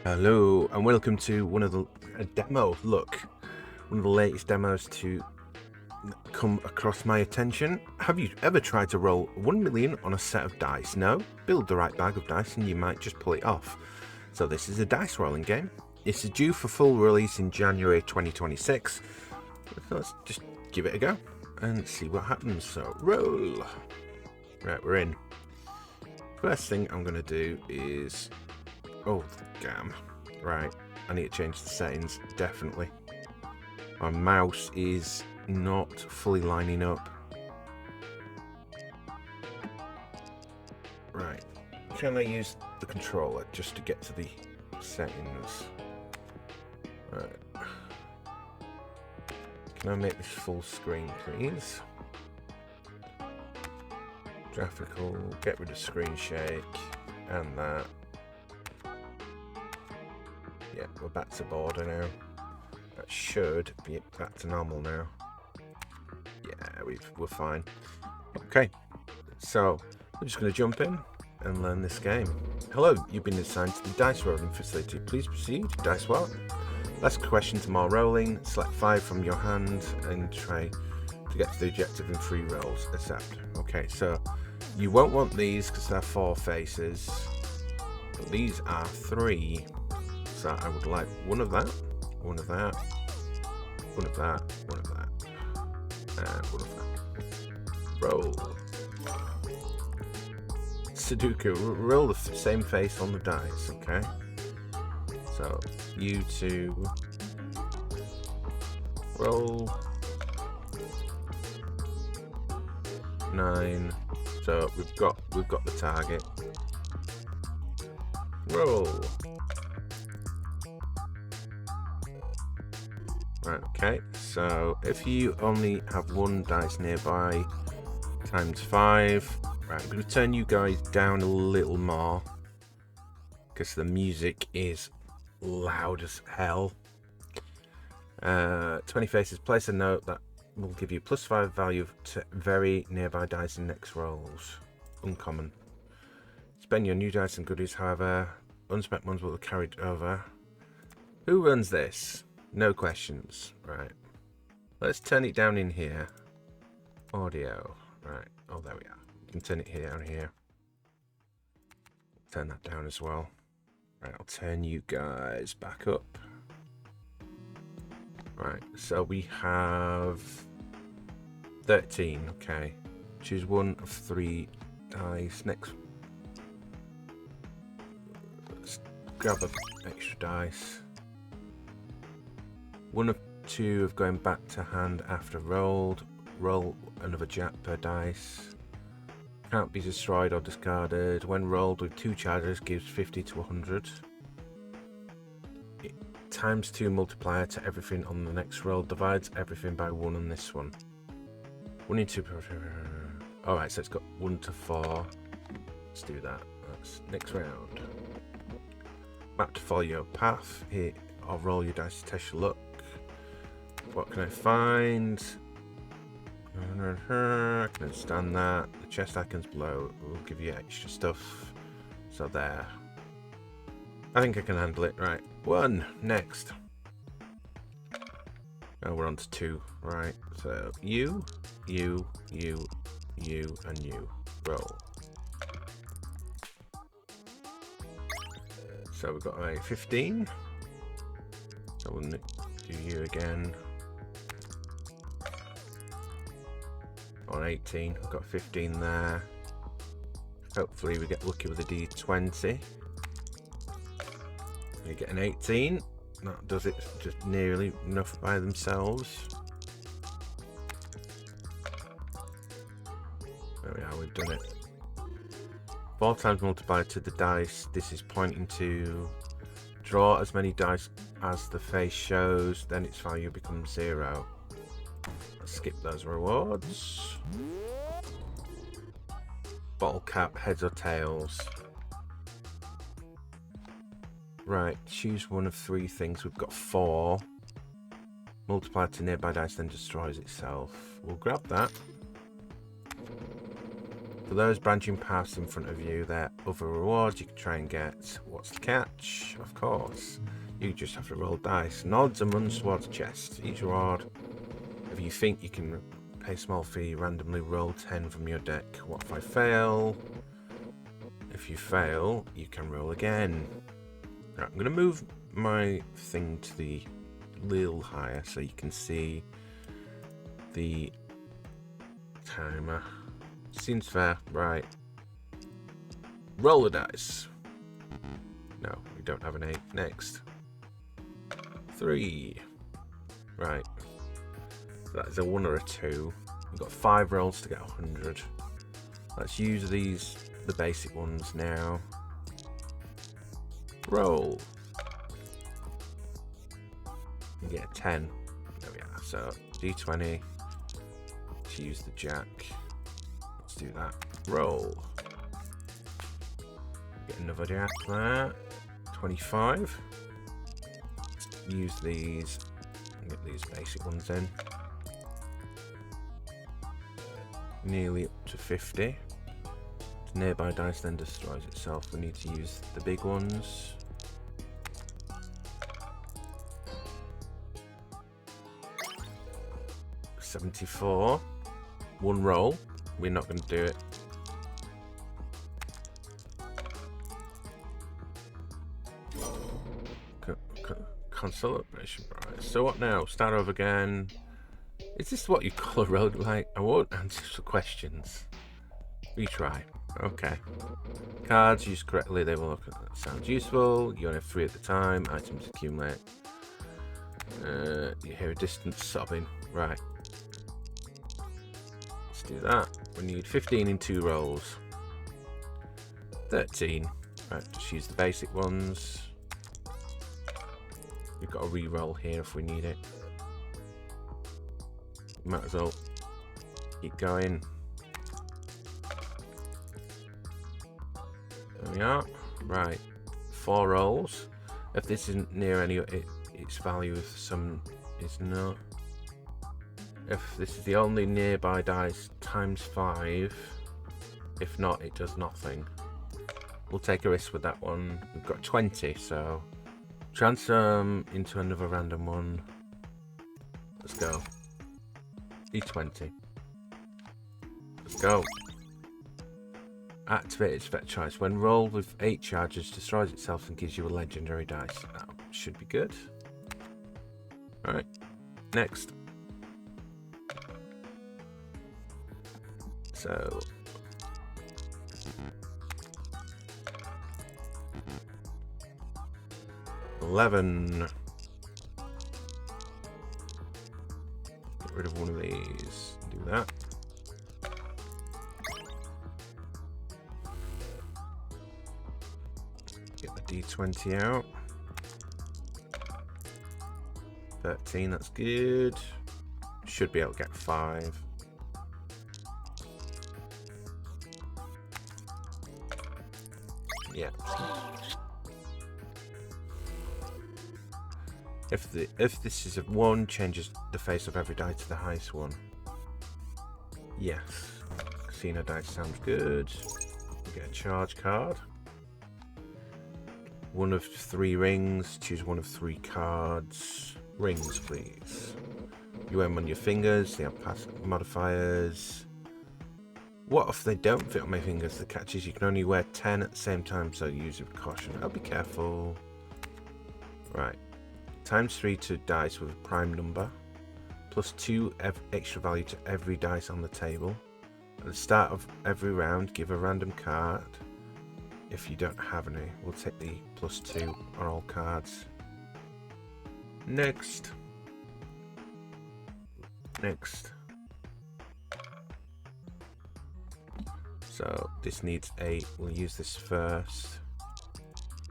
Hello and welcome to one of the demo. Look, one of the latest demos to come across my attention. Have you ever tried to roll 1 million on a set of dice? No? Build the right bag of dice and you might just pull it off. So this is a dice rolling game. This is due for full release in January 2026. So let's just give it a go and see what happens. So roll. Right, we're in. First thing I'm going to do is... Oh, damn. Right, I need to change the settings, definitely. My mouse is not fully lining up. Right, can I use the controller just to get to the settings? Right. Can I make this full screen, please? Graphical, get rid of screen shake, and that. Yeah, we're back to border now. That should be back to normal now. Yeah, we're fine. Okay, so we're just going to jump in and learn this game. Hello, you've been assigned to the dice rolling facility. Please proceed. Dice what? Last question to more rolling. Select 5 from your hand and try to get to the objective in 3 rolls. Accept. Okay, so you won't want these because they're 4 faces. But these are 3. So I would like one of that, one of that, one of that, one of that, and one of that. Roll. Sudoku, roll the same face on the dice, okay? So you two roll 9. So we've got the target. Roll. Right, okay, so if you only have 1 dice nearby, times 5. Right, I'm going to turn you guys down a little more, because the music is loud as hell. 20 faces, place a note that will give you +5 value to very nearby dice in next rolls. Uncommon. Spend your new dice and goodies, however, unspent ones will be carried over. Who runs this? No questions. Right. Let's turn it down in here. Audio. Right. Oh, there we are. You can turn it here and here. Turn that down as well. Right. I'll turn you guys back up. Right. So we have 13. Okay. Choose 1 of 3 dice. Next. Let's grab an extra dice. 1 of 2 of going back to hand after rolled. Roll another jack per dice. Can't be destroyed or discarded. When rolled with 2 charges gives 50 to 100. Times 2 multiplier to everything on the next roll. Divides everything by 1 on this one. 1 into... Alright, so it's got 1 to 4. Let's do that. That's next round. Map to follow your path. Here, or roll your dice to test your luck. What can I find? I can understand that. The chest icons below will give you extra stuff. So there. I think I can handle it. Right. 1. Next. Oh, we're on to 2. Right. So you, and you. Roll. So we've got a 15. So we'll do you again. On 18, we've got 15 there. Hopefully we get lucky with a D20. You get an 18. That does it just nearly enough by themselves. There we are, we've done it. 4 times multiplied to the dice. This is pointing to draw as many dice as the face shows, then its value becomes 0. Let's skip those rewards. Bottle cap, heads or tails. Right, choose 1 of 3 things. We've got 4. Multiplied to nearby dice, then destroys itself. We'll grab that. For those branching paths in front of you, there are other rewards you can try and get. What's the catch? Of course, you just have to roll dice. Nods and runs towards the chest. Each reward, if you think you can pay a small fee, randomly roll 10 from your deck. What if I fail? If you fail, you can roll again. Right, I'm going to move my thing to the little higher so you can see the timer. Seems fair. Right. Roll the dice. No, we don't have an 8. Next. 3. Right. So that is a 1 or a 2. We've got 5 rolls to get 100. Let's use these, the basic ones now. Roll. You get a 10. There we are. So D20. Let's use the jack. Let's do that. Roll. Get another jack there. 25. Let's use these. Get these basic ones in. Nearly up to 50. The nearby dice then destroys itself. We need to use the big ones. $74. 1 roll. We're not going to do it. Consolidation prize. So what now? Start over again. Is this what you call a roguelike? I won't answer the questions. Retry. Okay. Cards used correctly, they will look at that. Sounds useful. You only have 3 at the time. Items accumulate. You hear a distant sobbing. Right. Let's do that. We need 15 in 2 rolls. 13. Right, just use the basic ones. We've got a re-roll here if we need it. Might as well keep going. There we are. Right. 4 rolls. If this isn't near any, its value of some is not. If this is the only nearby dice, times 5. If not, it does nothing. We'll take a risk with that one. We've got 20, so transform into another random one. Let's go. D20. Let's go. Activate its effect choice. When rolled with 8 charges, destroys itself and gives you a legendary dice. That should be good. Alright. Next. So. $11. Get rid of one of these. Do that. Get the D20 out. 13, that's good. Should be able to get 5. Yeah. If this is a 1, changes the face of every die to the highest one. Yes. Casino dice sounds good. We get a charge card. 1 of 3 rings. Choose 1 of 3 cards. Rings, please. You wear them on your fingers. They have pass modifiers. What if they don't fit on my fingers? The catch is you can only wear 10 at the same time, so use it with caution. I'll be careful. Right. Times 3 to dice with a prime number. Plus 2 extra value to every dice on the table. At the start of every round, give a random card. If you don't have any, we'll take the plus 2 on all cards. Next. Next. So this needs 8. We'll use this first.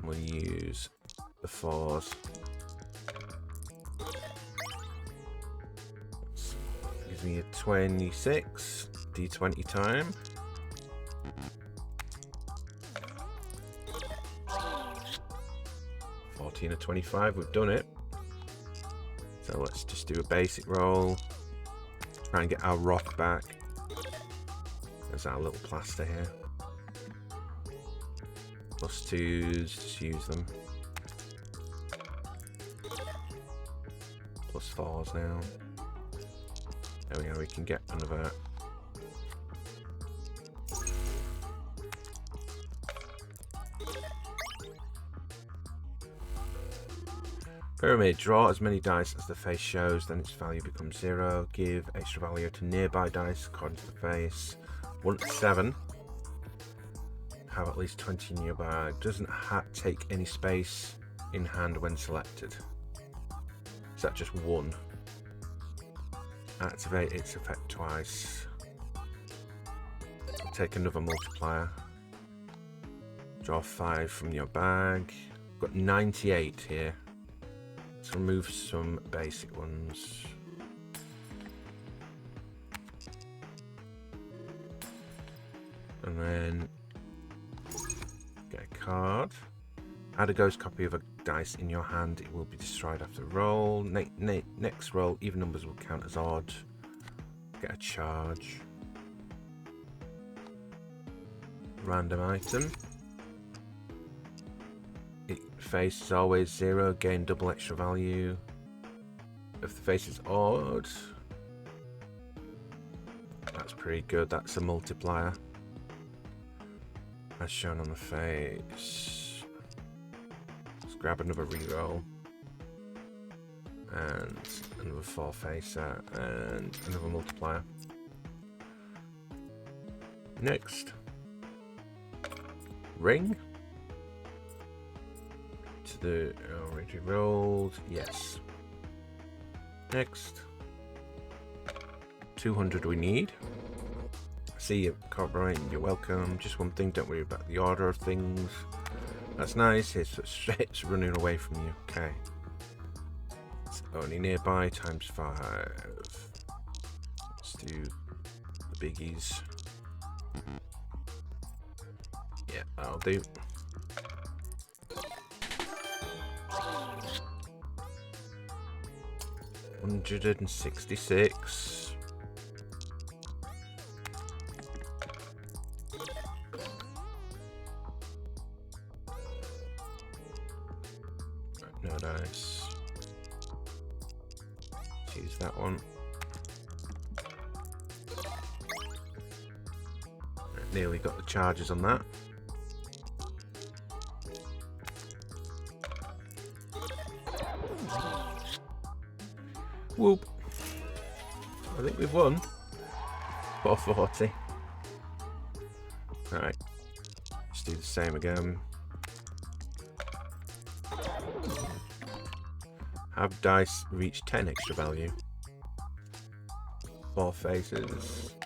We'll use the 4s. Gives me a 26. D20 time. A 25, we've done it. So let's just do a basic roll. Try and get our rock back. There's our little plaster here. +2s, just use them. +4s now. There we go, we can get another. Pyramid, draw as many dice as the face shows, then its value becomes 0. Give extra value to nearby dice according to the face. 1 to 7. Have at least 20 in your bag. Doesn't take any space in hand when selected. Is that just 1? Activate its effect twice. Take another multiplier. Draw 5 from your bag. Got 98 here. Let's remove some basic ones. And then get a card. Add a ghost copy of a dice in your hand. It will be destroyed after roll. Next roll, even numbers will count as odd. Get a charge. Random item. Face is always 0. Gain double extra value. If the face is odd, that's pretty good. That's a multiplier. As shown on the face. Let's grab another reroll. And another 4 facer. And another multiplier. Next. Ring. To the already rolled. Yes. Next. 200 we need. See you, Cartwright. You're welcome. Just one thing, don't worry about the order of things. That's nice. It's running away from you. Okay. It's only nearby times 5. Let's do the biggies. Yeah, that'll do. $166. No dice. Choose that one. Nearly got the charges on that. Whoop. I think we've won. 440. Alright. Let's do the same again. Have dice reach 10 extra value. 4 faces.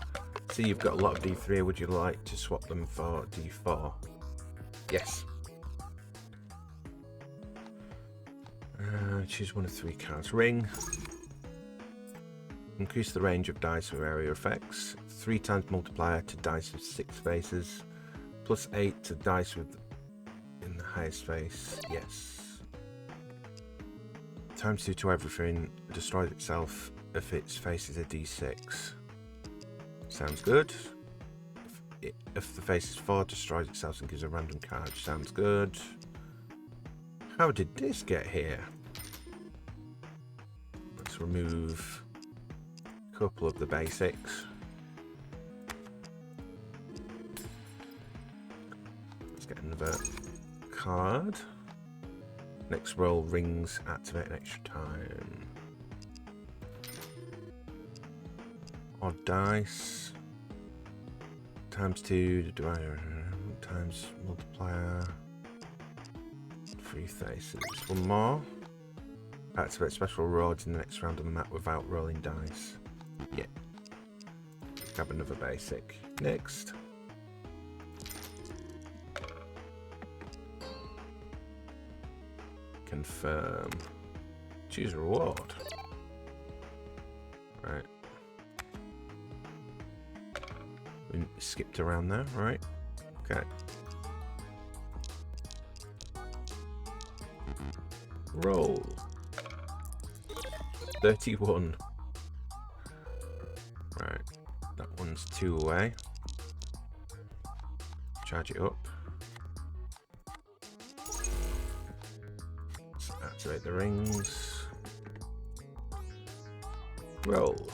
See, you've got a lot of D3. Would you like to swap them for D4? Yes. Choose one of 3 cards. Ring. Increase the range of dice with area effects. 3 times multiplier to dice with 6 faces. +8 to dice with in the highest face. Yes. ×2 to everything. Destroys itself if its face is a D6. Sounds good. If the face is 4, destroys itself and gives a random card. Sounds good. How did this get here? Let's remove a couple of the basics. Let's get another card. Next roll, rings activate an extra time. Odd dice. ×2 times multiplier. 3 faces. One more. Activate special rewards in the next round on the map without rolling dice. Yeah. Grab another basic. Next. Confirm. Choose reward. Right. We skipped around there, right? Okay. Roll. 31. Right. That one's 2 away. charge it up. Let's activate the rings. Roll.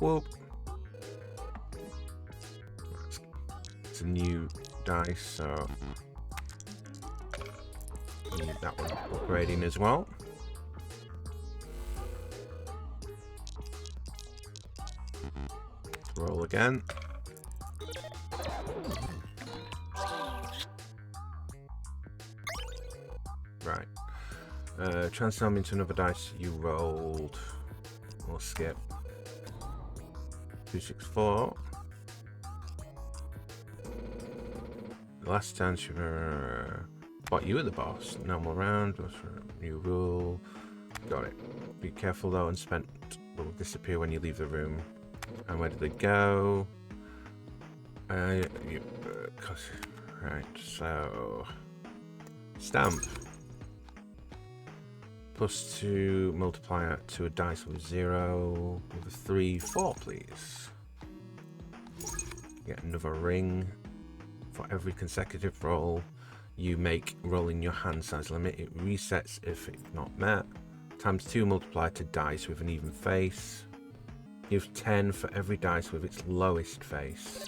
Whoop. It's a new dice, so need that one upgrading as well. Roll again. Right. Transform into another dice you rolled. We'll skip. 264. The last chance you thought you were the boss. Normal round. New rule. Got it. Be careful though, and spent will disappear when you leave the room. And where did they go? Right, so stamp. +2 multiplier to a dice with 0 with a 3, 4, please. Get another ring. For every consecutive roll you make rolling your hand size limit, it resets if it's not met. Times 2 multiplier to dice with an even face. Give 10 for every dice with its lowest face.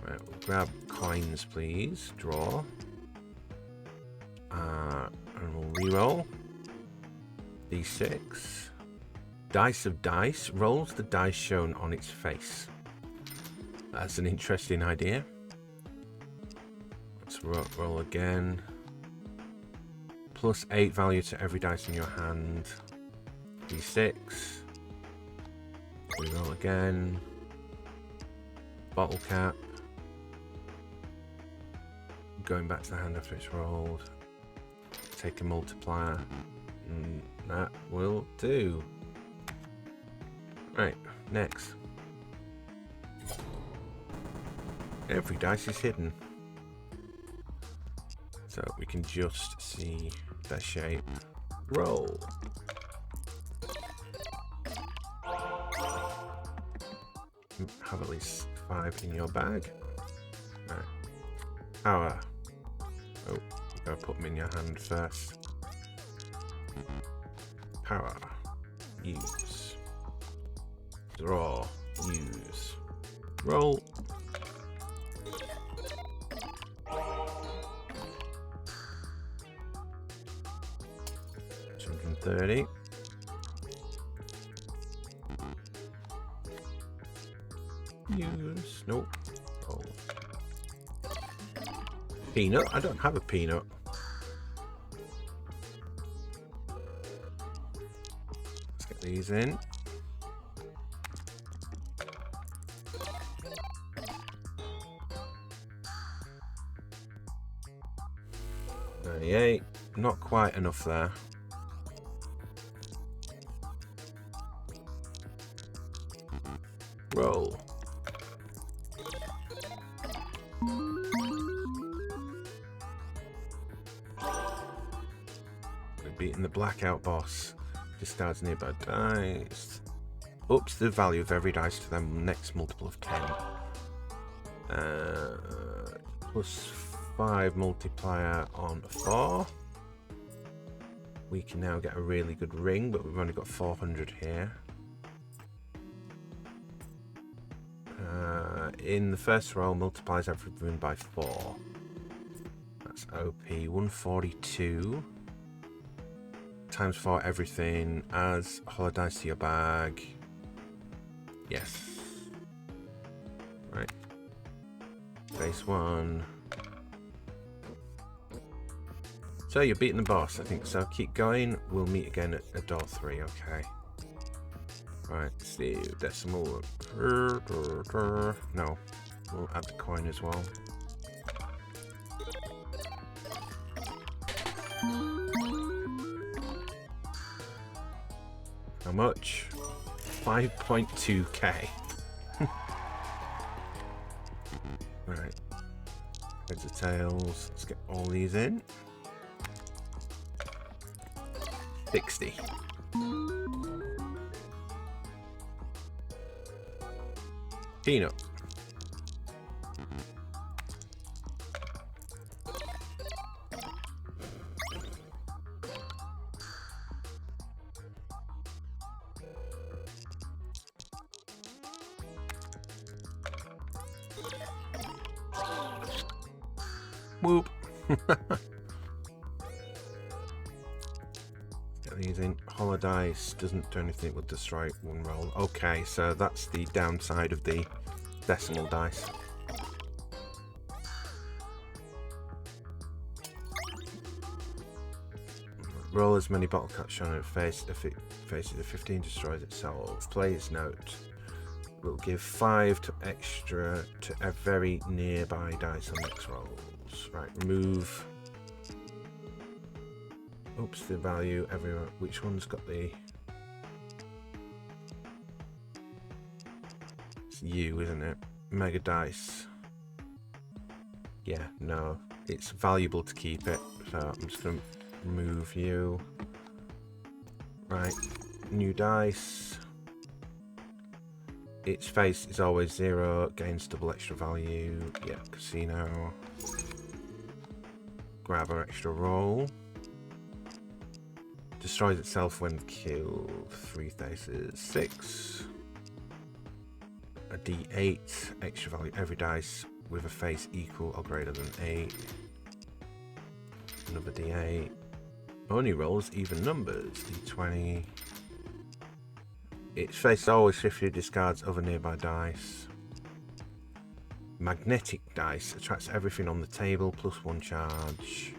Right, we'll grab coins, please. Draw. And we'll reroll. D6. Dice of dice rolls the dice shown on its face. That's an interesting idea. Let's roll again. +8 value to every dice in your hand. D6. Reroll again. Bottle cap. Going back to the hand after it's rolled. Take a multiplier. That will do. Right, next. Every dice is hidden. So we can just see their shape. Roll. Have at least 5 in your bag. Right. Power. Oh, you've got to put them in your hand first. Power. Use. Draw. Use. Roll. 230. Use. Nope. Roll. Peanut? I don't have a peanut. Let's get these in. $98. Not quite enough there. Roll. We've beaten the blackout boss. Discards nearby dice. Ups the value of every dice to the next multiple of 10. +5 multiplier on 4. We can now get a really good ring, but we've only got 400 here. In the first roll, multiplies every rune by 4. That's OP. 142 times 4 everything. Adds hollow dice to your bag. Yes. Right. Base 1. So you're beating the boss, I think so. Keep going. We'll meet again at door 3. Okay. Right, see, decimal. No, we'll add the coin as well. How much? 5.2k. Right. Heads of tails. Let's get all these in. 60. Peanut. Whoop. Get these in. Hollow dice doesn't do anything, with destroy one roll. Okay, so that's the downside of the decimal dice. Roll as many bottle caps shown on its face. If it faces a 15, destroys itself. Player's note will give 5 to extra to a very nearby dice on next rolls. Right, remove. Oops, the value. Everyone. Which one's got the? It's you, isn't it? Mega dice. Yeah, no, it's valuable to keep it. So I'm just gonna remove you. Right, new dice. Its face is always 0, gains double extra value. Yeah, casino. Grab an extra roll. Destroys itself when killed. 3 faces. 6. A D8. Extra value. Every dice with a face equal or greater than 8. Another D8. Only rolls even numbers. D20. Its face always swiftly discards other nearby dice. Magnetic dice attracts everything on the table, plus 1 charge.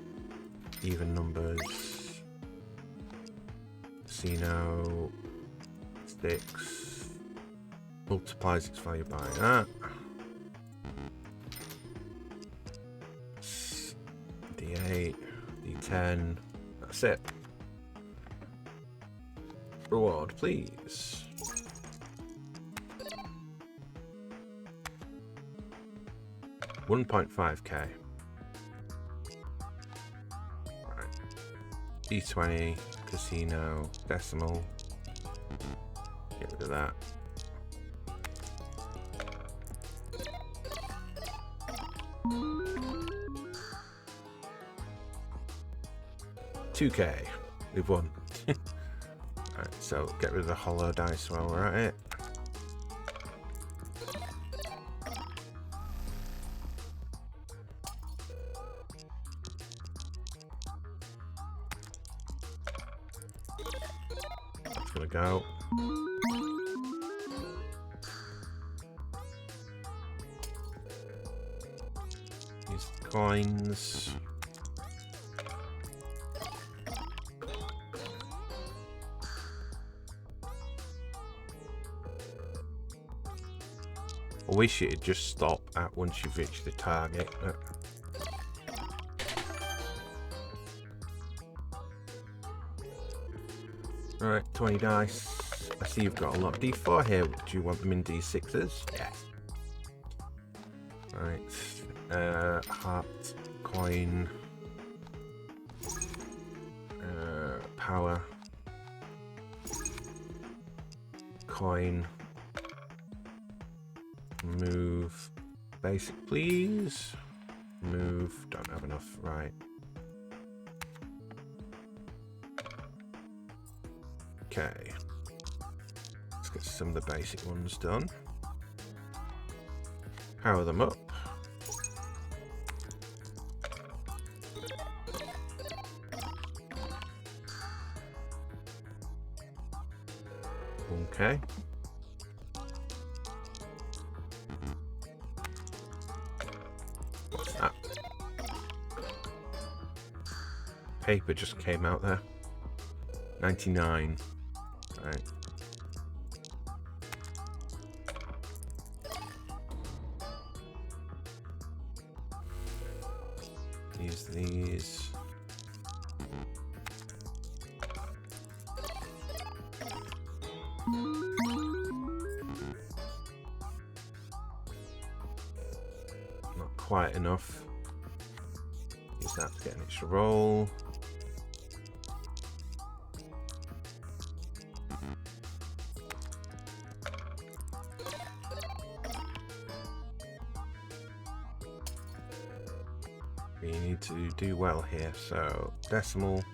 Even numbers. Casino. Sticks. Multiplies its value by that. D8. D10. That's it. Reward, please. $1.5k. Right. D20, casino, decimal. Get rid of that. $2k. We've won. Right, so get rid of the hollow dice while we're at it. That's gonna go. Use the coins. I wish it'd just stop at once you've reached the target. Right, 20 dice. I see you've got a lot. D4 here. Do you want them in D6s? Yes. Right. Heart, coin, power, coin. Move. Basic, please. Move. Don't have enough. Right. Okay. Let's get some of the basic ones done. Power them up. Okay. What's that? Paper just came out there. 99. Right. Use these. quite enough. Use that to get an extra roll. We need to do well here, so decimal.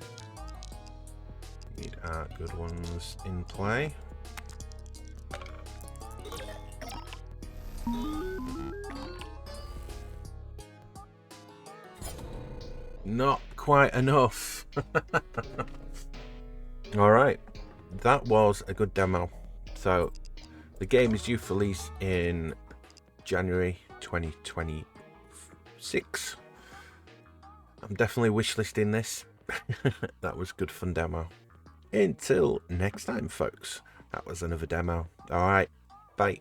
Need our good ones in play. Not quite enough. Alright, that was a good demo. So the game is due for release in January 2026. I'm definitely wishlisting this. That was a good fun demo. Until next time, folks. That was another demo. Alright, bye.